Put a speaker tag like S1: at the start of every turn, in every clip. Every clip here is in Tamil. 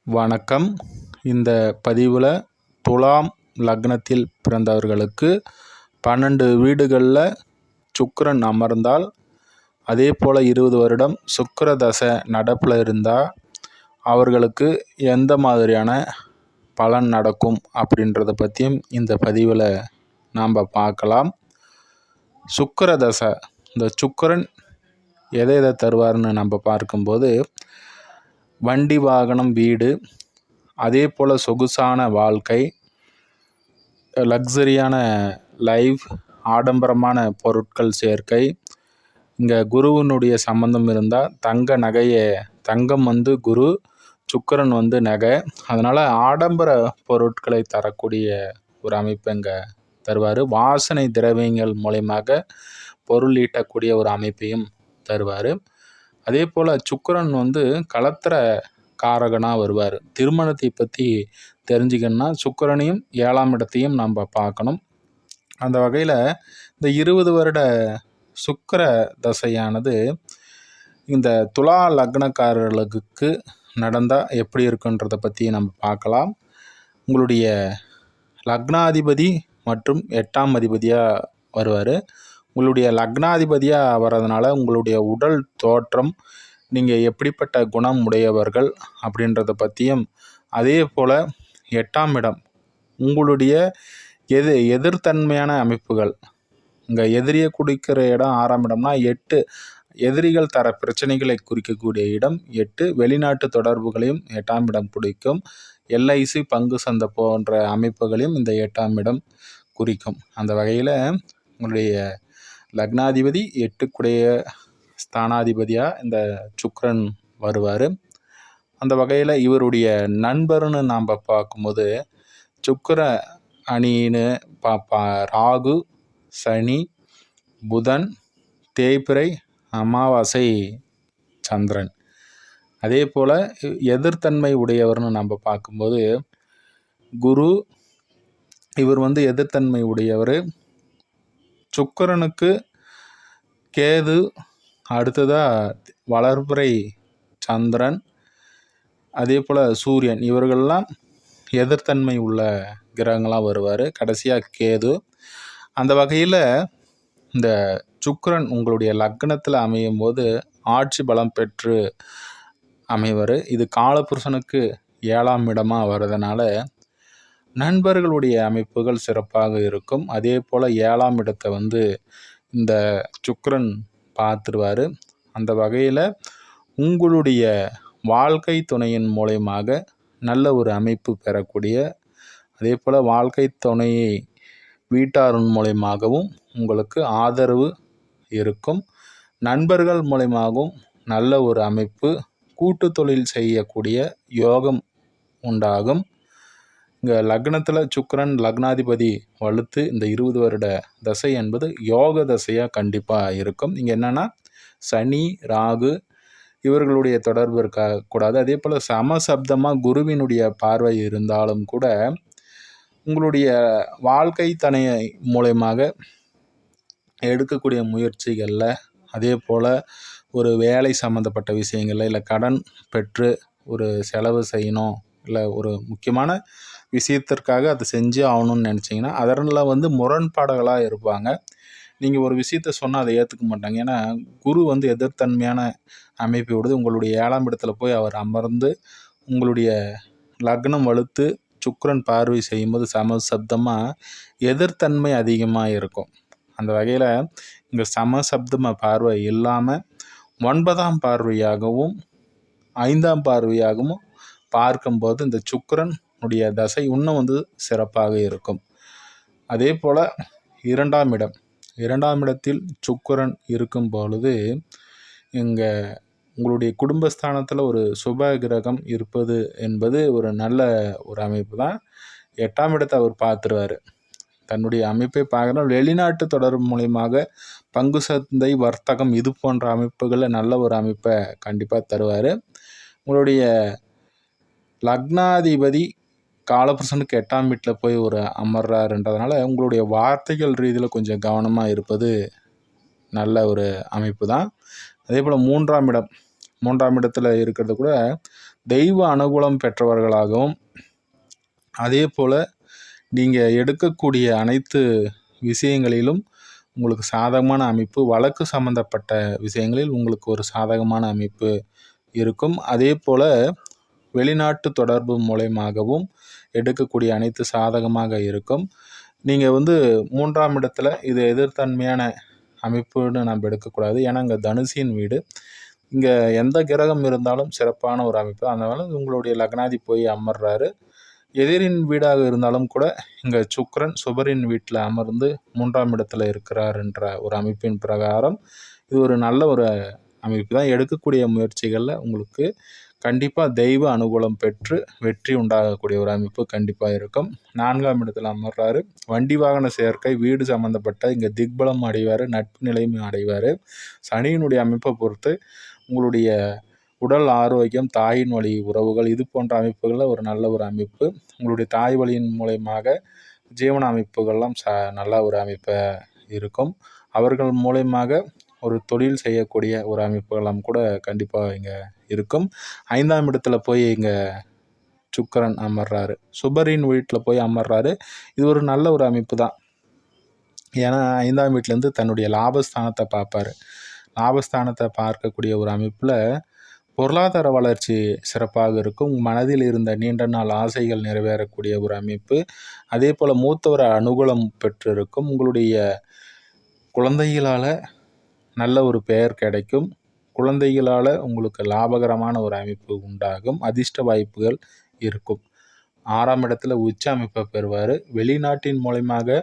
S1: வணக்கம். இந்த பதிவில் துலாம் லக்னத்தில் பிறந்தவர்களுக்கு 12 வீடுகளில் சுக்கிரன் அமர்ந்தால், அதே போல் 20 வருடம் சுக்கிர தசை நடப்பில் இருந்தால் அவர்களுக்கு எந்த மாதிரியான பலன் நடக்கும் அப்படின்றத பற்றியும் இந்த பதிவில் நாம் பார்க்கலாம். சுக்கிர தசை, இந்த சுக்கிரன் எதை தருவார்னு நம்ம பார்க்கும்போது, வண்டி வாகனம் வீடு, அதே போல் சொகுசான வாழ்க்கை, லக்ஸரியான லைஃப், ஆடம்பரமான பொருட்கள் சேர்க்கை. இங்கே குருவினுடைய சம்பந்தம் இருந்தால் தங்க நகையை, தங்கம் குரு, சுக்கிரன் நகை, அதனால் ஆடம்பர பொருட்களை தரக்கூடிய ஒரு அமைப்பு இங்கே தருவார். வாசனை திரவியங்கள் மூலயமாக பொருள் ஈட்டக்கூடிய ஒரு அமைப்பையும் தருவார். அதே போல் சுக்கிரன் கலத்திர காரகனாக வருவார். திருமணத்தை பற்றி தெரிஞ்சுக்கணுன்னா சுக்கிரனையும் 7ஆம் இடத்தையும் நம்ம பார்க்கணும். அந்த வகையில் இந்த 20 வருட சுக்கிர தசையானது இந்த துலா லக்னக்காரர்களுக்கு நடந்தால் எப்படி இருக்குன்றதை பற்றி நம்ம பார்க்கலாம். உங்களுடைய லக்னாதிபதி மற்றும் 8ஆம் அதிபதியாக வருவார். உங்களுடைய லக்னாதிபதியாக வர்றதுனால உங்களுடைய உடல் தோற்றம், நீங்கள் எப்படிப்பட்ட குணம் உடையவர்கள் அப்படின்றத பற்றியும், அதே போல் 8ஆம் இடம் உங்களுடைய எதிர்த்தன்மையான அமைப்புகள். இங்கே எதிரியை குறிக்கிற இடம் 6ஆம் இடம்னா 8 எதிரிகள் தர பிரச்சனைகளை குறிக்கக்கூடிய இடம் 8. வெளிநாட்டு தொடர்புகளையும் 8ஆம் இடம் பிடிக்கும். LIC பங்கு சந்தை போன்ற அமைப்புகளையும் இந்த 8ஆம் இடம் குறிக்கும். அந்த வகையில் உங்களுடைய லக்னாதிபதி 8க்குடைய ஸ்தானாதிபதியாக இந்த சுக்கிரன் வருவார். அந்த வகையில் இவருடைய நண்பர்னு நாம் பார்க்கும்போது சுக்கிர அணின்னு ராகு, சனி, புதன், தேய்பிறை, அமாவாசை, சந்திரன். அதே போல் எதிர்த்தன்மை உடையவர்னு நம்ம பார்க்கும்போது குரு, இவர் எதிர்த்தன்மை உடையவர். சுக்கிரனுக்கு கேது, அடுத்ததாக வளர்பிறை சந்திரன், அதே போல் சூரியன், இவர்கள்லாம் எதிர்த்தன்மை உள்ள கிரகங்களாக வருவார். கடைசியாக கேது. அந்த வகையில் இந்த சுக்கிரன் உங்களுடைய லக்னத்தில் அமையும் போது ஆட்சி பலம் பெற்று அமைவர். இது காலபுருஷனுக்கு 7ஆம் இடமாக வர்றதுனால நண்பர்களுடைய அமைப்புகள் சிறப்பாக இருக்கும். அதே போல் 7ஆம் இடத்தை இந்த சுக்கிரன் பார்த்துருவார். அந்த வகையில் உங்களுடைய வாழ்க்கை துணையின் மூலயமாக நல்ல ஒரு அமைப்பு பெறக்கூடிய, அதே போல் வாழ்க்கை துணையை வீட்டாரின் மூலயமாகவும் உங்களுக்கு ஆதரவு இருக்கும். நண்பர்கள் மூலயமாகவும் நல்ல ஒரு அமைப்பு, கூட்டு தொழில் செய்யக்கூடிய யோகம் உண்டாகும். இங்கே லக்னத்தில் சுக்கிரன் லக்னாதிபதி வலுத்து இந்த 20 வருட தசை என்பது யோக தசையாக கண்டிப்பாக இருக்கும். இங்கே என்னென்னா சனி, ராகு இவர்களுடைய தொடர்பு இருக்கக்கூடாது. அதே போல் சமசப்தமாக குருவினுடைய பார்வை இருந்தாலும் கூட உங்களுடைய வாழ்க்கை துணை மூலயமாக எடுக்கக்கூடிய முயற்சிகளில், அதே போல் ஒரு வேலை சம்மந்தப்பட்ட விஷயங்களில், இல்லை கடன் பெற்று ஒரு செலவு செய்யணும், இல்லை ஒரு முக்கியமான விஷயத்திற்காக அதை செஞ்சு ஆகணும்னு நினச்சிங்கன்னா அதனால் முரண்பாடுகளாக இருப்பாங்க. நீங்கள் ஒரு விஷயத்த சொன்னால் அதை ஏற்றுக்க மாட்டாங்க. ஏன்னா குரு எதிர்த்தன்மையான அமைப்பை விடுது. உங்களுடைய 7ஆம் இடத்துல போய் அவர் அமர்ந்து உங்களுடைய லக்னம் வலுத்து சுக்கிரன் பார்வை செய்யும்போது சமசப்தமாக எதிர்த்தன்மை அதிகமாக இருக்கும். அந்த வகையில் இங்கே சமசப்தமாக பார்வை இல்லாமல் 9ஆம் பார்வையாகவும் 5ஆம் பார்வையாகவும் பார்க்கும்போது இந்த சுக்கிரன் உடைய தசை இன்னும் சிறப்பாக இருக்கும். அதே போல் 2ஆம் இடம், 2ஆம் இடத்தில் சுக்கிரன் இருக்கும் பொழுது இங்கே உங்களுடைய குடும்பஸ்தானத்தில் ஒரு சுப கிரகம் இருப்பது என்பது ஒரு நல்ல ஒரு அமைப்பு தான். 8ஆம் இடத்தை அவர் பார்த்துருவார். தன்னுடைய அமைப்பை பார்க்குற வெளிநாட்டு தொடர்பு மூலயமாக பங்கு சந்தை, வர்த்தகம் இது போன்ற அமைப்புகளில் நல்ல ஒரு அமைப்பை கண்டிப்பாக தருவார். உங்களுடைய லக்னாதிபதி காலபுருஷனுக்கு 8ஆம் வீட்டில் போய் ஒரு அமர்றாருன்றதுனால உங்களுடைய வார்த்தைகள் ரீதியில் கொஞ்சம் கவனமாக இருப்பது நல்ல ஒரு அமைப்பு தான். அதே போல் 3ஆம் இடம், 3ஆம் இடத்துல இருக்கிறது கூட தெய்வ அனுகூலம் பெற்றவர்களாகவும், அதே போல் நீங்கள் எடுக்கக்கூடிய அனைத்து விஷயங்களிலும் உங்களுக்கு சாதகமான அமைப்பு, வழக்கு சம்பந்தப்பட்ட விஷயங்களில் உங்களுக்கு ஒரு சாதகமான அமைப்பு இருக்கும். அதே போல் வெளிநாட்டு தொடர்பு மூலயமாகவும் எடுக்கக்கூடிய அனைத்து சாதகமாக இருக்கும். நீங்கள் 3ஆம் இடத்துல இது எதிர்த்தன்மையான அமைப்புன்னு நம்ம எடுக்கக்கூடாது. ஏன்னா இங்கே தனுசின் வீடு. இங்கே எந்த கிரகம் இருந்தாலும் சிறப்பான ஒரு அமைப்பு. அதனால உங்களுடைய லக்னாதி போய் அமர்றாரு. எதிரின் வீடாக இருந்தாலும் கூட இங்கே சுக்கிரன் சுபரின் வீட்டில் அமர்ந்து 3ஆம் இடத்துல இருக்கிறார் என்ற ஒரு அமைப்பின் பிரகாரம் இது ஒரு நல்ல ஒரு அமைப்பு தான். எடுக்கக்கூடிய முயற்சிகளில் உங்களுக்கு கண்டிப்பாக தெய்வ அனுகூலம் பெற்று வெற்றி உண்டாகக்கூடிய ஒரு அமைப்பு கண்டிப்பாக இருக்கும். 4ஆம் இடத்துல அமர்றாரு. வண்டி வாகன சேர்க்கை, வீடு சம்மந்தப்பட்ட இங்கே திக்பலம் அடைவார், நட்பு நிலையும் அடைவார். சனியினுடைய அமைப்பை பொறுத்து உங்களுடைய உடல் ஆரோக்கியம், தாயின் வழி உறவுகள், இது போன்ற அமைப்புகளில் ஒரு நல்ல ஒரு அமைப்பு. உங்களுடைய தாய் வழியின் மூலயமாக ஜீவன அமைப்புகள்லாம் நல்ல ஒரு அமைப்பை இருக்கும். அவர்கள் மூலயமாக ஒரு தொழில் செய்யக்கூடிய ஒரு அமைப்புகள்லாம் கூட கண்டிப்பாக இங்கே இருக்கும். 5ஆம் இடத்துல போய் இங்கே சுக்கிரன் அமர்றாரு, சுபரின் வீட்டில் போய் அமர்றாரு. இது ஒரு நல்ல ஒரு அமைப்பு தான். ஏன்னா 5ஆம் வீட்டிலேருந்து தன்னுடைய லாபஸ்தானத்தை பார்ப்பார். லாபஸ்தானத்தை பார்க்கக்கூடிய ஒரு அமைப்பில் பொருளாதார வளர்ச்சி சிறப்பாக இருக்கும். மனதில் இருந்த நீண்ட நாள் ஆசைகள் நிறைவேறக்கூடிய ஒரு அமைப்பு. அதே போல் மூத்தவர அனுகூலம் பெற்றிருக்கும். உங்களுடைய குழந்தைகளால் நல்ல ஒரு பெயர் கிடைக்கும். குழந்தைகளால் உங்களுக்கு லாபகரமான ஒரு அமைப்பு உண்டாகும். அதிர்ஷ்ட வாய்ப்புகள் இருக்கும். 6ஆம் இடத்துல உச்ச அமைப்பை பெறுவார். வெளிநாட்டின் மூலமாக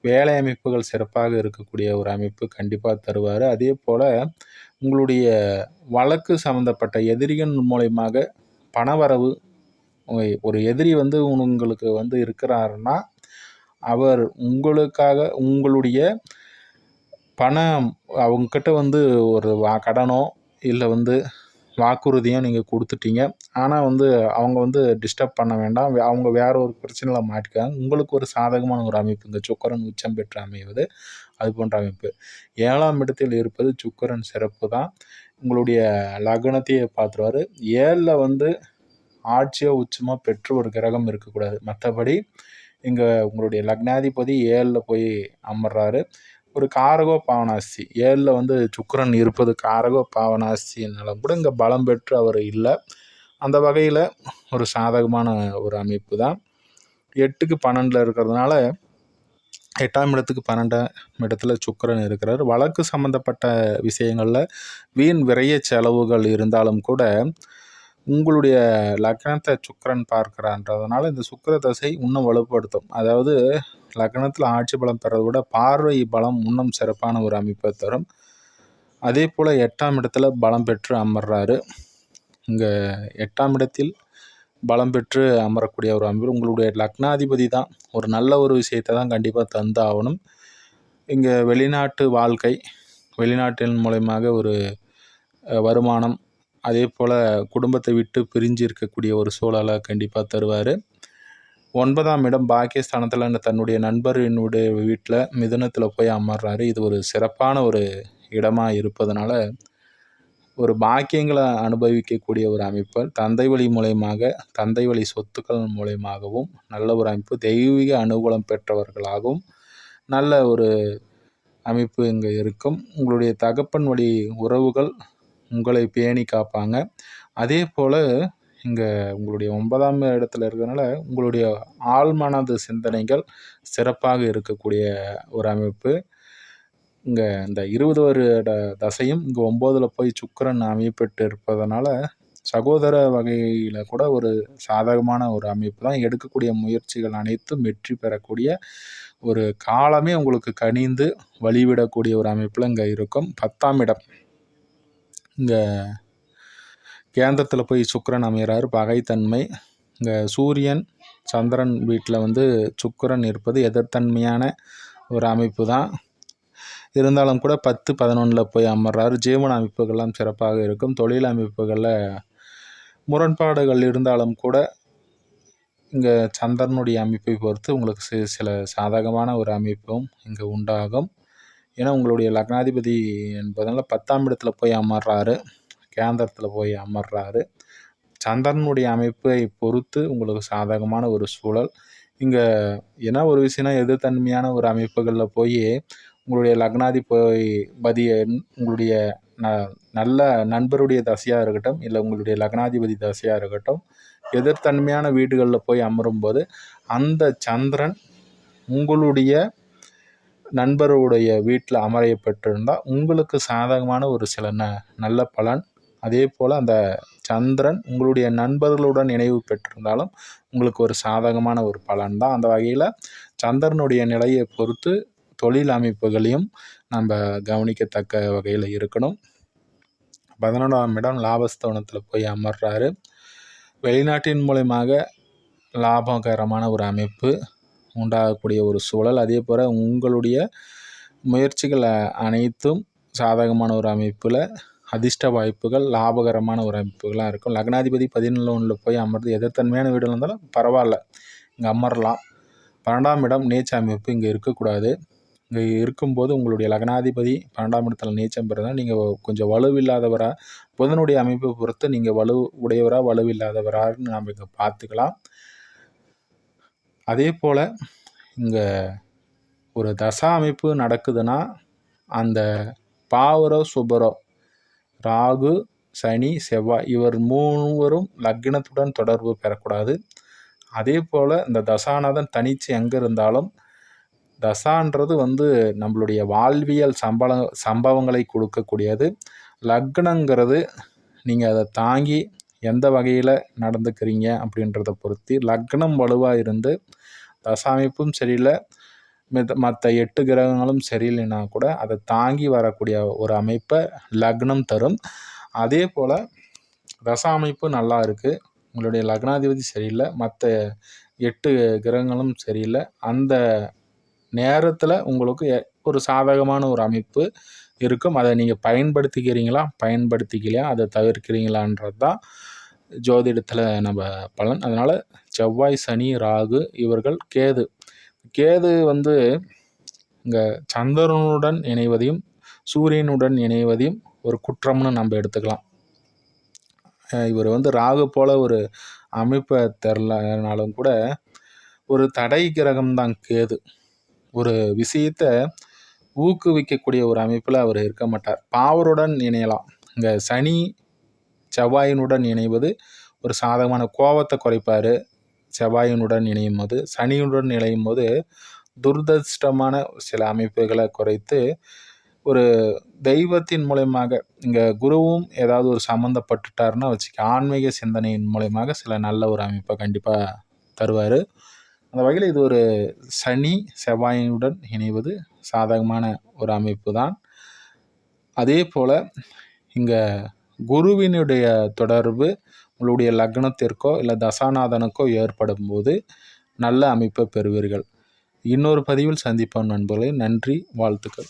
S1: வேலை அமைப்புகள் சிறப்பாக இருக்கக்கூடிய ஒரு அமைப்பு கண்டிப்பாக தருவார். அதே போல் உங்களுடைய வழக்கு சம்மந்தப்பட்ட எதிரிகள் மூலயமாக பணவரவு, ஒரு எதிரி உங்களுக்கு இருக்கிறாருன்னா அவர் உங்களுக்காக உங்களுடைய பணம் அவங்கக்கிட்ட ஒரு கடனோ இல்லை வாக்குறுதியும் நீங்கள் கொடுத்துட்டீங்க. ஆனால் அவங்க டிஸ்டர்ப் பண்ண வேண்டாம். அவங்க வேற ஒரு பிரச்சனையில் மாட்டிக்காங்க. உங்களுக்கு ஒரு சாதகமான ஒரு அமைப்பு இங்கே சுக்கிரன் உச்சம் பெற்று அமைவது, அது போன்ற அமைப்பு. 7ஆம் இடத்தில் இருப்பது சுக்கிரன் சிறப்பு தான். உங்களுடைய லக்னத்தையே பார்த்துருவார். 7ல் ஆட்சியோ உச்சமோ பெற்று ஒரு கிரகம் இருக்கக்கூடாது. மற்றபடி இங்கே உங்களுடைய லக்னாதிபதி 7ல் போய் அமர்றாரு. ஒரு காரகோ பாவனாசி 7ல் சுக்கிரன் இருப்பது காரகோ பாவனாசினாலும் கூட இங்கே பலம் பெற்று அவர் இல்லை. அந்த வகையில் ஒரு சாதகமான ஒரு அமைப்பு தான். 8க்கு 12ல் இருக்கிறதுனால 8ஆம் இடத்துக்கு 12ஆம் இடத்துல சுக்கிரன் இருக்கிறார். வழக்கு சம்மந்தப்பட்ட விஷயங்களில் வீண் விரைய செலவுகள் இருந்தாலும் கூட உங்களுடைய லக்னத்தை சுக்கிரன் பார்க்கிறான்றதுனால இந்த சுக்கிர தசை இன்னும் வலுப்படுத்தும். அதாவது லக்னத்தில் ஆட்சி பலம் பெறதை விட பார்வை பலம் இன்னும் சிறப்பான ஒரு அமைப்பை தரும். அதே போல் 8ஆம் இடத்துல பலம் பெற்று அமர்றாரு. இங்கே 8ஆம் இடத்தில் பலம் பெற்று அமரக்கூடிய ஒரு அமைப்பு. உங்களுடைய லக்னாதிபதி தான் ஒரு நல்ல ஒரு விஷயத்தை தான் கண்டிப்பாக தந்து ஆகணும். இங்கே வெளிநாட்டு வாழ்க்கை, வெளிநாட்டின் மூலயமாக ஒரு வருமானம், அதே போல் குடும்பத்தை விட்டு பிரிஞ்சு இருக்கக்கூடிய ஒரு சூழலை கண்டிப்பாக தருவார். 9ஆம் இடம் பாக்கியஸ்தானத்தில் தன்னுடைய நண்பரினுடைய வீட்டில் மிதுனத்தில் போய் அமர்றாரு. இது ஒரு சிறப்பான ஒரு இடமாக இருப்பதனால ஒரு பாக்கியங்களை அனுபவிக்கக்கூடிய ஒரு அமைப்பு. தந்தை வழி மூலயமாக, தந்தை வழி சொத்துக்கள் மூலயமாகவும் நல்ல ஒரு அமைப்பு. தெய்வீக அனுகூலம் பெற்றவர்களாகவும் நல்ல ஒரு அமைப்பு இங்கே இருக்கும். உங்களுடைய தகப்பன் வழி உறவுகள் உங்களை பேணி காப்பாங்க. அதே போல் இங்கே உங்களுடைய 9ஆம் இடத்துல இருக்கிறதுனால உங்களுடைய ஆழ்மனது சிந்தனைகள் சிறப்பாக இருக்கக்கூடிய ஒரு அமைப்பு. இங்கே இந்த 20 வருட தசையும் இங்கே 9ல் போய் சுக்கிரன் அமைப்பெற்று இருப்பதனால சகோதர வகையில் கூட ஒரு சாதகமான ஒரு அமைப்பு தான். எடுக்கக்கூடிய முயற்சிகள் அனைத்தும் வெற்றி பெறக்கூடிய ஒரு காலமே உங்களுக்கு கனிந்து வழிவிடக்கூடிய ஒரு அமைப்பில் இங்கே இருக்கும். 10ஆம் இடம் இங்கே கேந்திரத்தில் போய் சுக்கிரன் அமைகிறார். பகைத்தன்மை. இங்கே சூரியன் சந்திரன் வீட்டில் சுக்கிரன் இருப்பது எதிர்த்தன்மையான ஒரு அமைப்பு தான். இருந்தாலும் கூட 10, 11ல் போய் அமர்றாரு. ஜீவன அமைப்புகள்லாம் சிறப்பாக இருக்கும். தொழில் அமைப்புகளில் முரண்பாடுகள் இருந்தாலும் கூட இங்கே சந்திரனுடைய அமைப்பை பொறுத்து உங்களுக்கு சில சாதகமான ஒரு அமைப்பும் இங்கே உண்டாகும். ஏன்னா உங்களுடைய லக்னாதிபதி என்பதனால 10ஆம் இடத்துல போய் அமர்றாரு. கேந்திரத்தில் போய் அமர்றாரு. சந்திரனுடைய அமைப்பை பொறுத்து உங்களுக்கு சாதகமான ஒரு சூழல். இங்கே என்ன ஒரு விஷயம்னா, எதிர்த்தன்மையான ஒரு அமைப்புகளில் போய் உங்களுடைய லக்னாதிபதி உங்களுடைய நல்ல நண்பருடைய தசையாக இருக்கட்டும், இல்லை உங்களுடைய லக்னாதிபதி தசையாக இருக்கட்டும், எதிர்த்தன்மையான வீடுகளில் போய் அமரும்போது அந்த சந்திரன் உங்களுடைய நண்பருடைய வீட்டில் அமரைய பெற்றிருந்தால் உங்களுக்கு சாதகமான ஒரு சில நல்ல பலன். அதே போல் அந்த சந்திரன் உங்களுடைய நண்பர்களுடன் இணைவு பெற்றிருந்தாலும் உங்களுக்கு ஒரு சாதகமான ஒரு பலன் தான். அந்த வகையில் சந்திரனுடைய நிலையை பொறுத்து தொழில் அமைப்புகளையும் நம்ம கவனிக்கத்தக்க வகையில் இருக்கணும். 11ஆம் இடம் லாபஸ்தானத்தில் போய் அமர்றாரு. வெளிநாட்டின் மூலமாக லாபகரமான ஒரு அமைப்பு உண்டாகக்கூடிய ஒரு சூழல். அதே போல் உங்களுடைய முயற்சிகள் அனைத்தும் சாதகமான ஒரு அமைப்பில் அதிர்ஷ்ட வாய்ப்புகள், லாபகரமான ஒரு அமைப்புகளாக இருக்கும். லக்னாதிபதி 11 போய் அமர்ந்து எதிர்த்தன்மையான வீடுகள் இருந்தாலும் பரவாயில்ல, இங்கே அமரலாம். 12ஆம் இடம் நீச்ச அமைப்பு இங்கே இருக்கக்கூடாது. இங்கே இருக்கும்போது உங்களுடைய லக்னாதிபதி 12ஆம் இடத்துல நீச்சம் பெறுறதுனா நீங்கள் கொஞ்சம் வலுவில்லாதவராக, புதனுடைய அமைப்பை பொறுத்து நீங்கள் வலு உடையவராக வலுவில்லாதவரான்னு நம்ம இங்கே பார்த்துக்கலாம். அதே போல் இங்கே ஒரு தசா அமைப்பு நடக்குதுன்னா அந்த பாவரோ சுபரோ, ராகு, சனி, செவ்வாய் இவர் மூவரும் லக்னத்துடன் தொடர்பு பெறக்கூடாது. அதே போல் இந்த தசாநாதன் தனித்து எங்கே இருந்தாலும், தசான்றது நம்மளுடைய வாழ்வியல் சம்பவங்களை கொடுக்கக்கூடியது. லக்னங்கிறது நீங்கள் அதை தாங்கி எந்த வகையில் நடந்துக்கிறீங்க அப்படின்றத பொறுத்து. லக்னம் வலுவாக இருந்து தசாமைப்பும் சரியில்லை, மற்ற 8 கிரகங்களும் சரியில்லைன்னா கூட அதை தாங்கி வரக்கூடிய ஒரு அமைப்பை லக்னம் தரும். அதே போல் தசா அமைப்பு நல்லா இருக்குது, உங்களுடைய லக்னாதிபதி சரியில்லை, மற்ற 8 கிரகங்களும் சரியில்லை, அந்த நேரத்தில் உங்களுக்கு ஒரு சாதகமான ஒரு அமைப்பு இருக்கும். அதை நீங்கள் பயன்படுத்திக்கிறீங்களா, பயன்படுத்திக்கலையா, அதை தவிர்க்கிறீங்களான்றது தான் ஜோதிடத்தில் நம்ம பலன். அதனால் செவ்வாய், சனி, ராகு இவர்கள், கேது இங்கே சந்திரனுடன் இணைவதையும் சூரியனுடன் இணைவதையும் ஒரு குற்றம்னு நம்ம எடுத்துக்கலாம். இவர் ராகு போல் ஒரு அமைப்பை தரலனாலும் கூட ஒரு தடை கிரகம்தான் கேது. ஒரு விஷயத்தை ஊக்குவிக்கக்கூடிய ஒரு அமைப்பில் அவர் இருக்க மாட்டார். பாவருடன் இணையலாம். இங்கே சனி செவ்வாயினுடன் இணைவது ஒரு சாதகமான கோபத்தை குறைப்பார். செவ்வாயினுடன் இணையும் போது, சனியுடன் இணையும் போது துரதிர்ஷ்டமான சில அமைப்புகளை குறைத்து ஒரு தெய்வத்தின் மூலயமாக, இங்கே குருவும் ஏதாவது ஒரு சம்மந்தப்பட்டுட்டாருன்னா வச்சுக்க, ஆன்மீக சிந்தனையின் மூலயமாக சில நல்ல ஒரு அமைப்பை கண்டிப்பாக தருவார். அந்த வகையில் இது ஒரு சனி செவ்வாயினுடன் இணைவது சாதகமான ஒரு அமைப்பு தான். அதே போல் இங்கே குருவினுடைய தொடர்பு உங்களுடைய லக்னத்திற்கோ இல்லை தசாநாதனுக்கோ ஏற்படும் போது நல்ல அமைப்பை பெறுவீர்கள். இன்னொரு பதிவில் சந்திப்போம் நண்பர்களே. நன்றி, வாழ்த்துக்கள்.